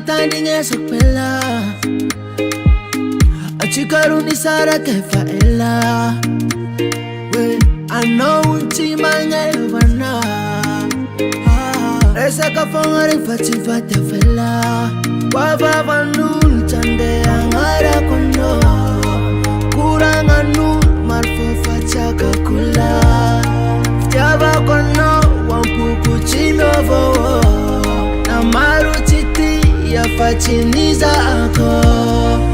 standing as a pillar. Achikaruni sara kefa ella. I know unti manga elvana. Resa kafonga rifati fate fella. Wava vanul chande angara kono. Kuranga nu marfo fachaka kula. Java kono wampuku chimovo. Namaru chiti ya fachiniza ako.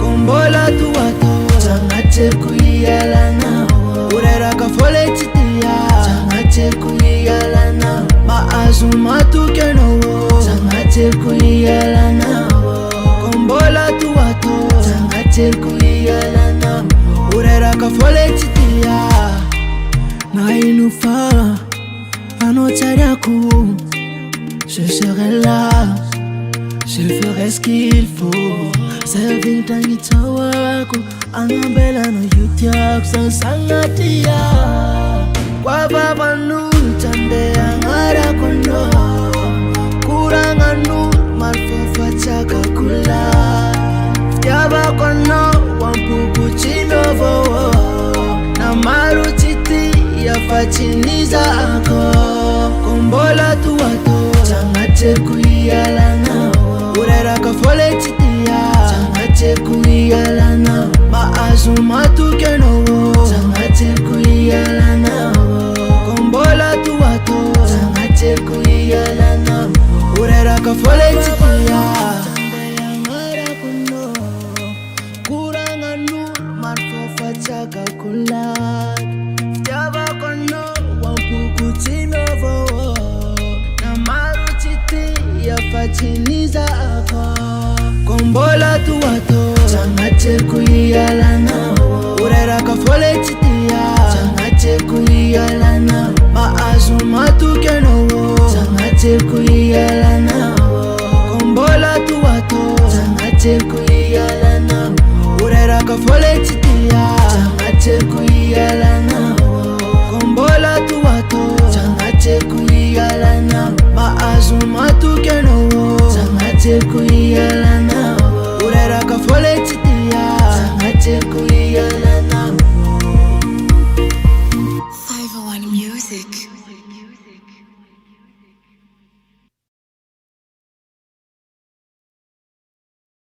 Kombola tuwato changache kuyala nao. Urera kafole chiti ya changache kuyala nao. Maazuma tukeno changache kuyala nao. Kombola tuwato changache kuyala nao. Urera kafole chiti ya na inufa anochariaku. Je serai là, je ferai ce qu'il faut. Serving tangi tawaku, anambela no yutiak sansangatia. Wava vanu chande angara kono. Kuranga nu malfofa chaka kula. Java kono wampuku chimovo. Namaru chiti ya fachiniza ako. Kombola tuwato changache kuyala nao. Urera kafole chiti ya changache kuyala nao. Maazuma tukeno changache kuyala nao. Kombola tuwato changache kuyala nao. Urera kafole chiti ya ngara kuno. Kuranga nu marfofa chaka kula. Java kono wampuku chimovo. Namaru chiti ya fachiniza ako. Kombola tuwato changache kuyala nao. Urera kafole chiti ya changache kuyala nao. Maazuma tukeno changache kuyala nao. Kombola tuwato changache kuyala nao. Urera kafole chiti ya changache kuyala nao.